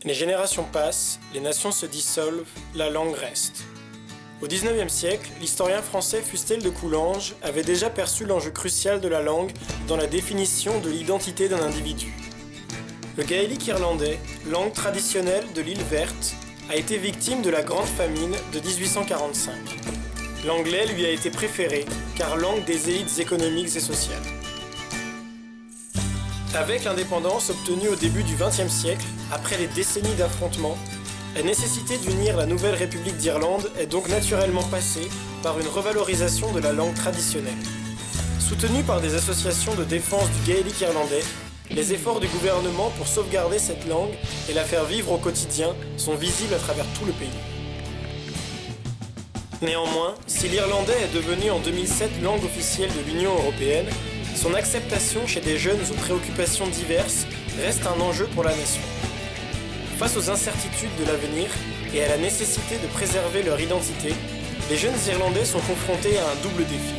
Les générations passent, les nations se dissolvent, la langue reste. Au XIXe siècle, l'historien français Fustel de Coulanges avait déjà perçu l'enjeu crucial de la langue dans la définition de l'identité d'un individu. Le gaélique irlandais, langue traditionnelle de l'île verte, a été victime de la Grande Famine de 1845. L'anglais lui a été préféré, car langue des élites économiques et sociales. Avec l'indépendance obtenue au début du XXe siècle, après des décennies d'affrontements, la nécessité d'unir la nouvelle République d'Irlande est donc naturellement passée par une revalorisation de la langue traditionnelle. Soutenue par des associations de défense du gaélique irlandais, les efforts du gouvernement pour sauvegarder cette langue et la faire vivre au quotidien sont visibles à travers tout le pays. Néanmoins, si l'irlandais est devenu en 2007 langue officielle de l'Union européenne, son acceptation chez des jeunes aux préoccupations diverses reste un enjeu pour la nation. Face aux incertitudes de l'avenir et à la nécessité de préserver leur identité, les jeunes Irlandais sont confrontés à un double défi.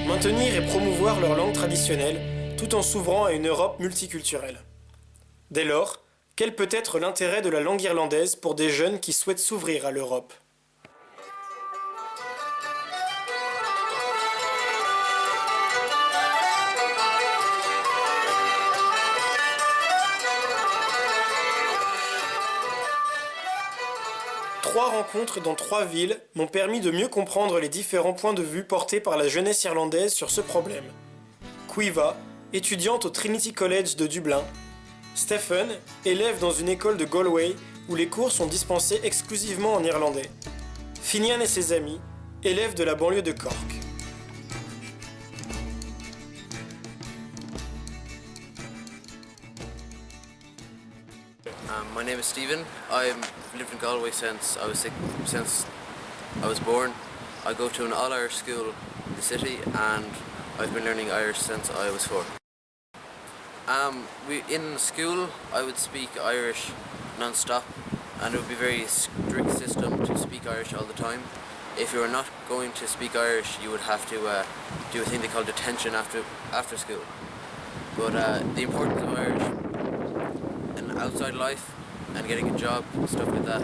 Maintenir et promouvoir leur langue traditionnelle, tout en s'ouvrant à une Europe multiculturelle. Dès lors, quel peut être l'intérêt de la langue irlandaise pour des jeunes qui souhaitent s'ouvrir à l'Europe ? Trois rencontres dans 3 villes m'ont permis de mieux comprendre les différents points de vue portés par la jeunesse irlandaise sur ce problème. Caoimhe, étudiante au Trinity College de Dublin. Stephen, élève dans une école de Galway où les cours sont dispensés exclusivement en irlandais. Finian et ses amis, élèves de la banlieue de Cork. My name is Stephen. I've lived in Galway since I was born. I go to an all-Irish school in the city, and I've been learning Irish since I was 4. In school, I would speak Irish non-stop, and it would be a very strict system to speak Irish all the time. If you were not going to speak Irish, you would have to do a thing they call detention after school. But the importance of Irish in outside life and getting a job and stuff like that,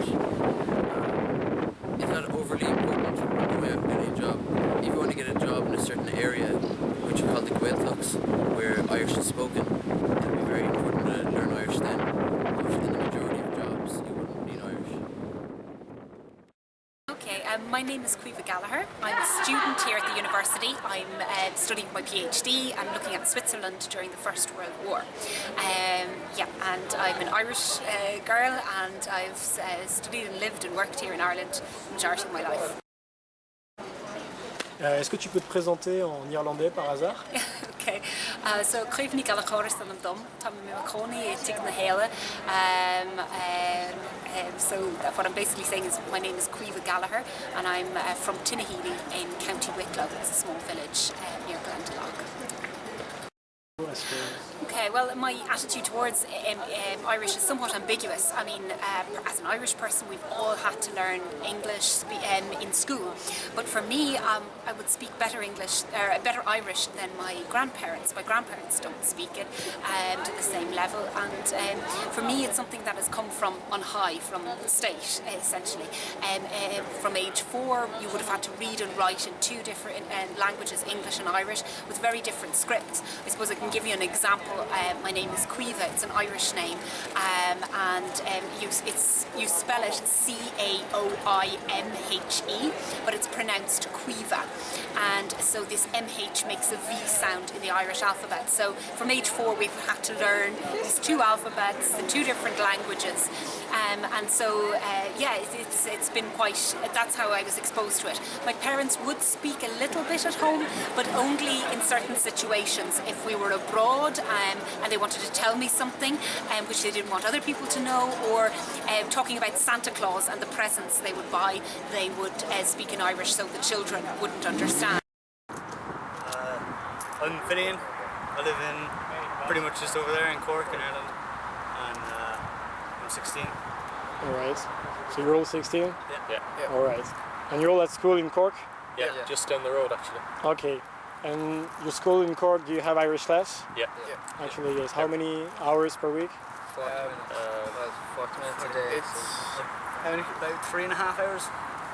it's not overly important when you are getting a job. If you want to get a job in a certain area, which are called the Gaeltachts, where Irish is spoken, it would be very important to learn Irish then. But in the majority of jobs, you wouldn't need Irish. Okay, my name is Caoimhe Gallagher. I'm a student here at the university. I'm studying my PhD and looking at Switzerland during the First World War. And I'm an Irish girl, and I've studied and lived and worked here in Ireland the majority of my life. Est-ce que tu peux te présenter en irlandais par hasard? Okay, so Caoimhe ní Gallagher is an dom, Tá mé Maconi tig na héile. So what I'm basically saying is my name is Caoimhe Gallagher, and I'm from Tinnahealy in County Wicklow. It's a small village near Glendalough. Okay, well, my attitude towards Irish is somewhat ambiguous. I mean, as an Irish person, we've all had to learn English in school. But for me, I would speak better Irish than my grandparents. My grandparents don't speak it to the same level. And for me, it's something that has come from on high, from the state, essentially. From age 4, you would have had to read and write in 2 different languages, English and Irish, with very different scripts. I suppose I can give you an example. My name is Caoimhe. It's an Irish name, you spell it Caoimhe, but it's pronounced Caoimhe, and so this MH makes a V sound in the Irish alphabet. So from age 4, we've had to learn these 2 alphabets, the 2 different languages, and so it's been quite. That's how I was exposed to it. My parents would speak a little bit at home, but only in certain situations. If we were abroad and they wanted to tell me something which they didn't want other people to know, or talking about Santa Claus and the presents they would buy, they would speak in Irish so the children wouldn't understand. I'm Finian. I live in pretty much just over there in Cork in Ireland, and I'm 16. Alright, so you're all 16? Yeah. Alright, and you're all at school in Cork? Yeah, just down the road actually. Okay, and your school in Cork, do you have Irish class? Yeah. Actually, yes. How many hours per week? 40 minutes a day. It's how many? About 3.5 hours.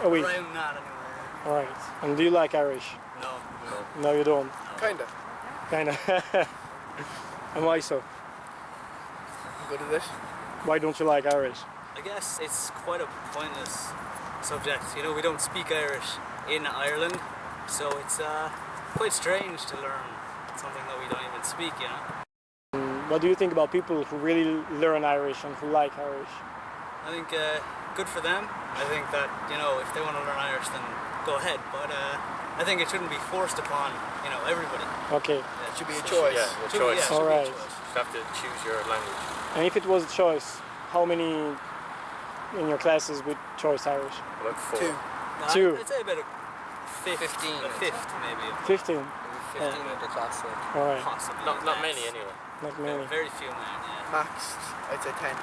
A week. Around that anyway. All right. And do you like Irish? No. No, you don't. Kinda. Kinda. And why so? I'm good at it. Why don't you like Irish? I guess it's quite a pointless subject. You know, we don't speak Irish in Ireland, so it's quite strange to learn something that we don't even speak, you know. What do you think about people who really learn Irish and who like Irish? I think good for them. I think that, you know, if they want to learn Irish, then go ahead. But I think it shouldn't be forced upon, you know, everybody. Okay. It should be a choice. Yeah, a choice. Yeah, it should All be a right. choice. You have to choose your language. And if it was a choice, how many in your classes would choose Irish? About 4. 2. No, Two. I'd say about a fifth, 15, a fifth maybe. 15? 15 in the class. Like. All right. Possibly. Not many anyway. Not many. Very few, man. Yeah. Max, I'd say 10.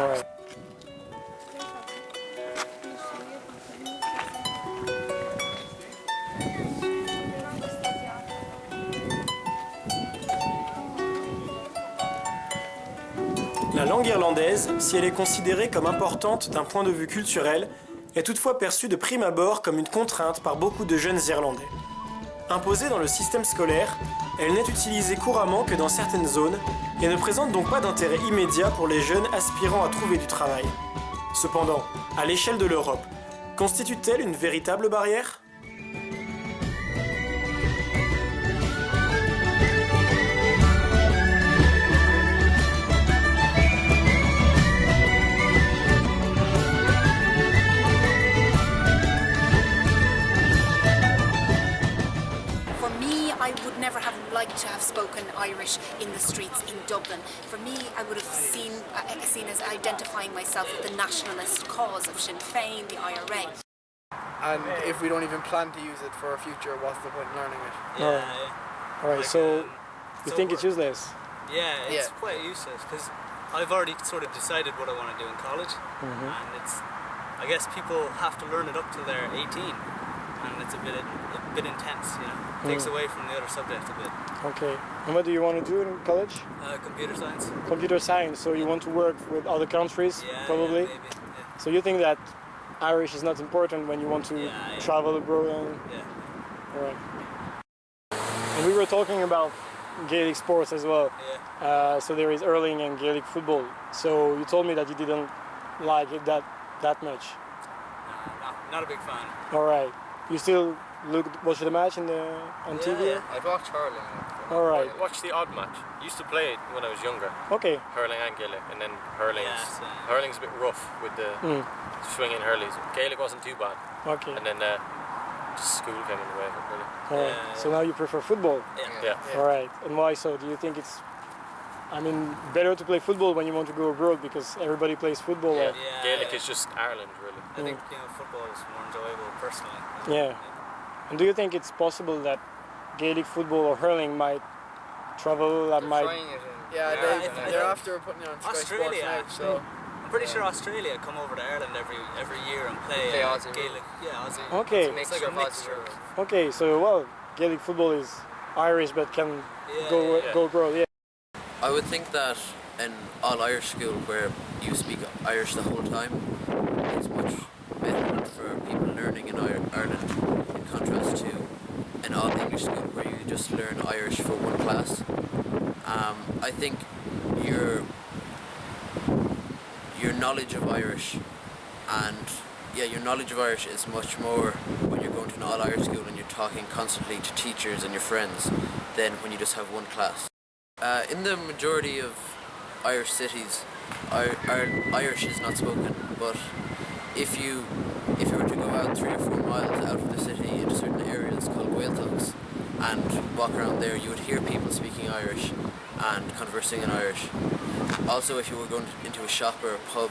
All right. La langue irlandaise, si elle est considérée comme importante d'un point de vue culturel, est toutefois perçue de prime abord comme une contrainte par beaucoup de jeunes Irlandais. Imposée dans le système scolaire, elle n'est utilisée couramment que dans certaines zones et ne présente donc pas d'intérêt immédiat pour les jeunes aspirant à trouver du travail. Cependant, à l'échelle de l'Europe, constitue-t-elle une véritable barrière ? I would never have liked to have spoken Irish in the streets in Dublin. For me, I would have seen as identifying myself with the nationalist cause of Sinn Féin, the IRA. And if we don't even plan to use it for our future, what's the point in learning it? Yeah. All right. Like, So you so think it's useless? Yeah, it's Yeah. quite useless because I've already sort of decided what I want to do in college, and I guess people have to learn it up till they're 18, and it's a bit intense, you know. Takes away from the other subject a bit. Okay. And what do you want to do in college? Computer science. Computer science. So you want to work with other countries, Yeah, probably? Yeah, maybe. Yeah. So you think that Irish is not important when you want to Yeah. travel abroad? And... Yeah. All right. And we were talking about Gaelic sports as well. Yeah. So there is hurling and Gaelic football. So you told me that you didn't like it that much. Not a big fan. All right. You still watch the match on TV? Yeah. I'd watch hurling. All right. Watch the odd match. Used to play it when I was younger. Okay. Hurling and Gaelic, and then Yeah, hurling's a bit rough with the swinging hurleys. Gaelic wasn't too bad, Okay. and then just school came in the way of it really. All right. Yeah. So now you prefer football? Yeah. All right. And why so? Do you think it's, better to play football when you want to go abroad because everybody plays football? Yeah. or- Yeah, Gaelic yeah. is just Ireland really. I think football is more enjoyable personally. Yeah. And do you think it's possible that Gaelic football or hurling might travel, Trying it Yeah, they're after putting it on Sky Sports Australia, now, so I'm pretty sure Australia come over to Ireland every year and play Play Aussie. Gaelic. Yeah, Aussie. Okay. It's like a mixture. Okay, so well, Gaelic football is Irish but can Yeah. go abroad, yeah. I would think that an all-Irish school where you speak Irish the whole time is much better for people learning in Ireland in contrast to an all-English school where you just learn Irish for one class. I think your knowledge of Irish your knowledge of Irish is much more when you're going to an all-Irish school and you're talking constantly to teachers and your friends than when you just have one class. In the majority of Irish cities, Irish is not spoken, but if you were to go out 3 or 4 miles out of the city into certain areas called Gaeltachts and walk around there, you would hear people speaking Irish and conversing in Irish. Also, if you were going into a shop or a pub,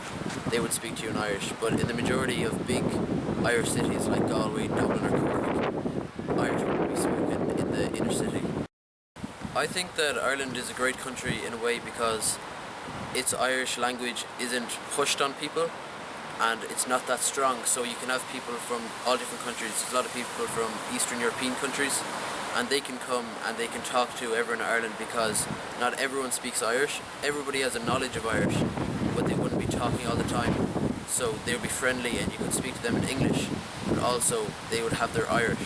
they would speak to you in Irish, but in the majority of big Irish cities like Galway, Dublin or Cork, Irish would be spoken in the inner city. I think that Ireland is a great country in a way because its Irish language isn't pushed on people and it's not that strong, so you can have people from all different countries. There's a lot of people from Eastern European countries and they can come and they can talk to everyone in Ireland, because not everyone speaks Irish. Everybody has a knowledge of Irish, but they wouldn't be talking all the time. So they would be friendly and you could speak to them in English, but also they would have their Irish.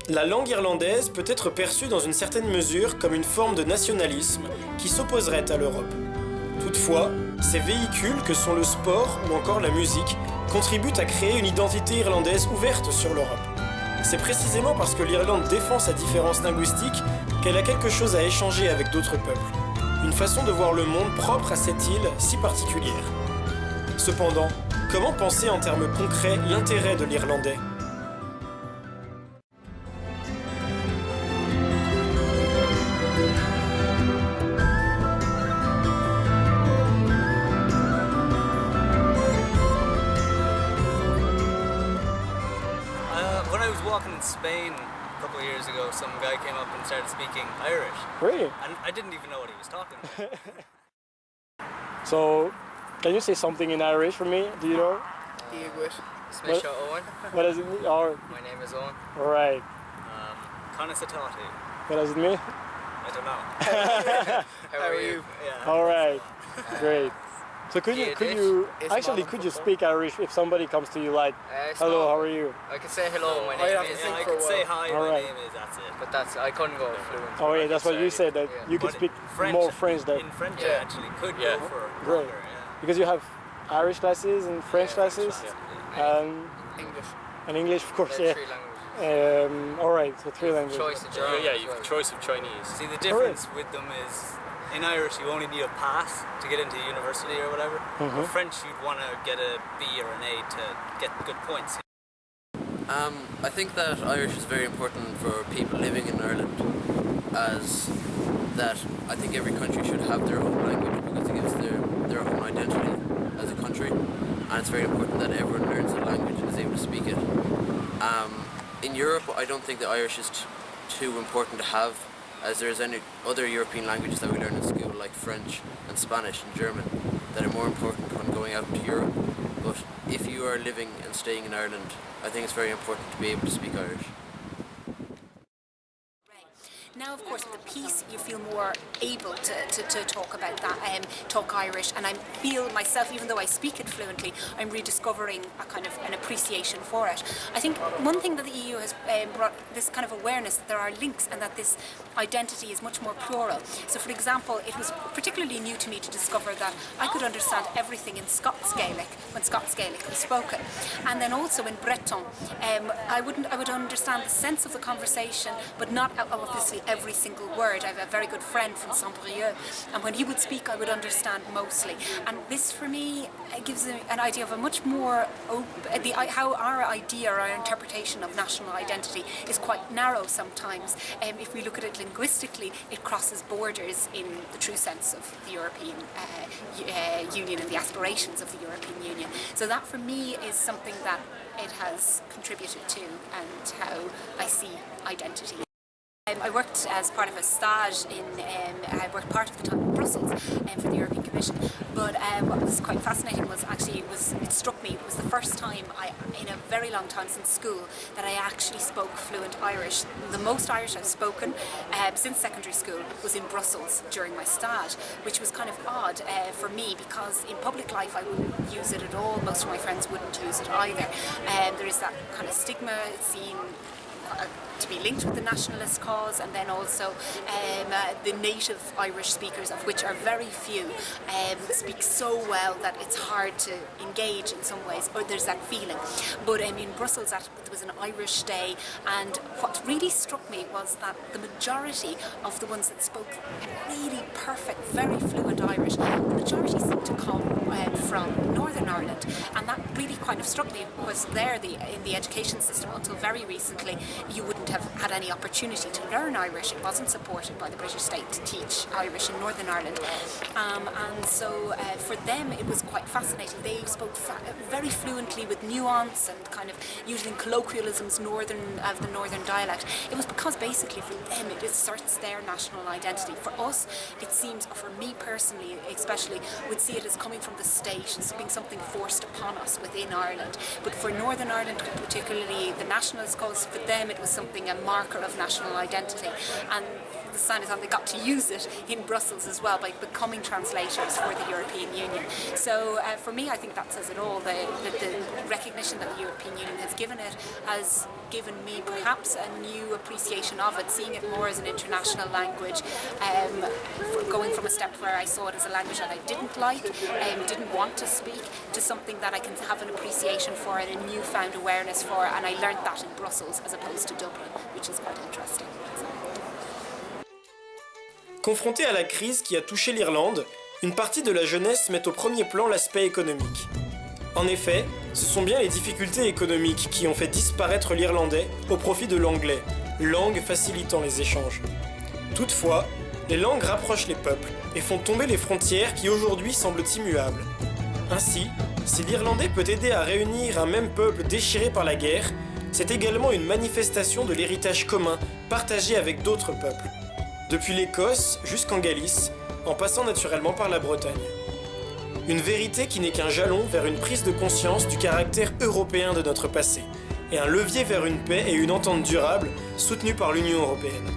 La langue irlandaise peut être perçue dans une certaine mesure comme une forme de nationalisme qui s'opposerait à l'Europe. Toutefois, ces véhicules que sont le sport ou encore la musique contribuent à créer une identité irlandaise ouverte sur l'Europe. C'est précisément parce que l'Irlande défend sa différence linguistique qu'elle a quelque chose à échanger avec d'autres peuples. Une façon de voir le monde propre à cette île si particulière. Cependant, comment penser en termes concrets l'intérêt de l'irlandais ? When I was walking in Spain a couple of years ago, some guy came up and started speaking Irish. Really? And I didn't even know what he was talking about. So, can you say something in Irish for me? Do you know? Smisha Owen. What does it mean? Or, My name is Owen. alright. Conasatati. What does it mean? I don't know. How are you? Yeah. Alright. Great. So could you It's could you speak Irish if somebody comes to you like, hello, how are you? I can say hello, my I name have to is. think I could say hi, my Alright. name is, that's it. But I couldn't go fluent. Oh yeah, that's what you said, that you could But speak French, more French than, In French Yeah. I actually could Yeah. go for Great. longer, yeah. because you have Irish classes and French classes English. and English, of course, There are yeah. 3 languages. Alright, so 3 languages. Choice of Yeah, German. yeah, as you well. have choice of Chinese. See, the difference with them is, in Irish you only need a pass to get into university or whatever. But French you'd want to get a B or an A to get good points. I think that Irish is very important for people living in Ireland, as that I think every country should have their own language because it gives their own identity as a country, and it's very important that everyone learns the language and is able to speak it. In Europe, I don't think the Irish is too important to have, as there's any other European languages that we learn in school, like French and Spanish and German, that are more important when going out into Europe. But if you are living and staying in Ireland, I think it's very important to be able to speak Irish. Now, of course, at the piece, you feel more able to talk about that, talk Irish, and I feel myself, even though I speak it fluently, I'm rediscovering a kind of an appreciation for it. I think one thing that the EU has brought this kind of awareness that there are links and that this identity is much more plural. So, for example, it was particularly new to me to discover that I could understand everything in Scots Gaelic when Scots Gaelic was spoken, and then also in Breton. I would understand the sense of the conversation, but not obviously every single word. I have a very good friend from Saint-Brieuc, and when he would speak I would understand mostly, and this for me gives an idea of a much more how our idea or our interpretation of national identity is quite narrow sometimes. If we look at it linguistically, it crosses borders in the true sense of the European Union and the aspirations of the European Union. So that for me is something that it has contributed to and how I see identity. I worked as part of a stage I worked part of the time in Brussels for the European Commission, but what was quite fascinating was actually, it struck me, it was the first time in a very long time since school that I actually spoke fluent Irish. The most Irish I've spoken since secondary school was in Brussels during my stage, which was kind of odd for me because in public life I wouldn't use it at all, most of my friends wouldn't use it either. There is that kind of stigma, it's seen to be linked with the nationalist cause, and then also the native Irish speakers, of which are very few, speak so well that it's hard to engage in some ways, or there's that feeling. But in Brussels there was an Irish day, and what really struck me was that the majority of the ones that spoke really perfect, very fluent Irish, the majority seemed to come from Northern Ireland, and that really kind of struck me, because there in the education system until very recently you wouldn't have had any opportunity to learn Irish. It wasn't supported by the British state to teach Irish in Northern Ireland. And so for them it was quite fascinating. They spoke very fluently with nuance and kind of using colloquialisms of the northern dialect. It was because basically for them it asserts their national identity. For us it seems, or for me personally especially, would see it as coming from the state, as being something forced upon us within Ireland. But for Northern Ireland, particularly the nationalist cause, for them it was something, a marker of national identity. And the sign is on, they got to use it in Brussels as well by becoming translators for the European Union. So for me, I think that says it all. The recognition that the European Union has given it has given me perhaps a new appreciation of it, seeing it more as an international language, going from a step where I saw it as a language that I didn't like, didn't want to speak, to something that I can have an appreciation for and a newfound awareness for, and I learned that in Brussels as opposed to Dublin, which is quite interesting. Confrontée à la crise qui a touché l'Irlande, une partie de la jeunesse met au premier plan l'aspect économique. En effet, ce sont bien les difficultés économiques qui ont fait disparaître l'irlandais au profit de l'anglais, langue facilitant les échanges. Toutefois, les langues rapprochent les peuples et font tomber les frontières qui aujourd'hui semblent immuables. Ainsi, si l'irlandais peut aider à réunir un même peuple déchiré par la guerre, c'est également une manifestation de l'héritage commun partagé avec d'autres peuples. Depuis l'Écosse jusqu'en Galice, en passant naturellement par la Bretagne. Une vérité qui n'est qu'un jalon vers une prise de conscience du caractère européen de notre passé, et un levier vers une paix et une entente durable soutenue par l'Union européenne.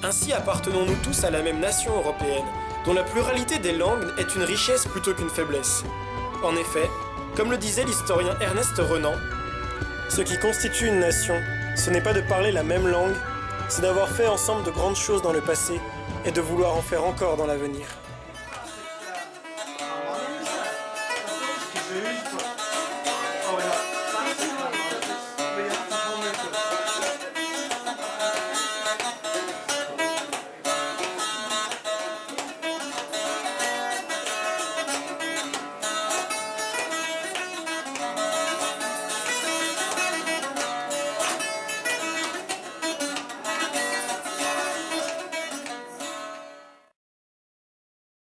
Ainsi appartenons-nous tous à la même nation européenne, dont la pluralité des langues est une richesse plutôt qu'une faiblesse. En effet, comme le disait l'historien Ernest Renan, ce qui constitue une nation, ce n'est pas de parler la même langue, c'est d'avoir fait ensemble de grandes choses dans le passé et de vouloir en faire encore dans l'avenir.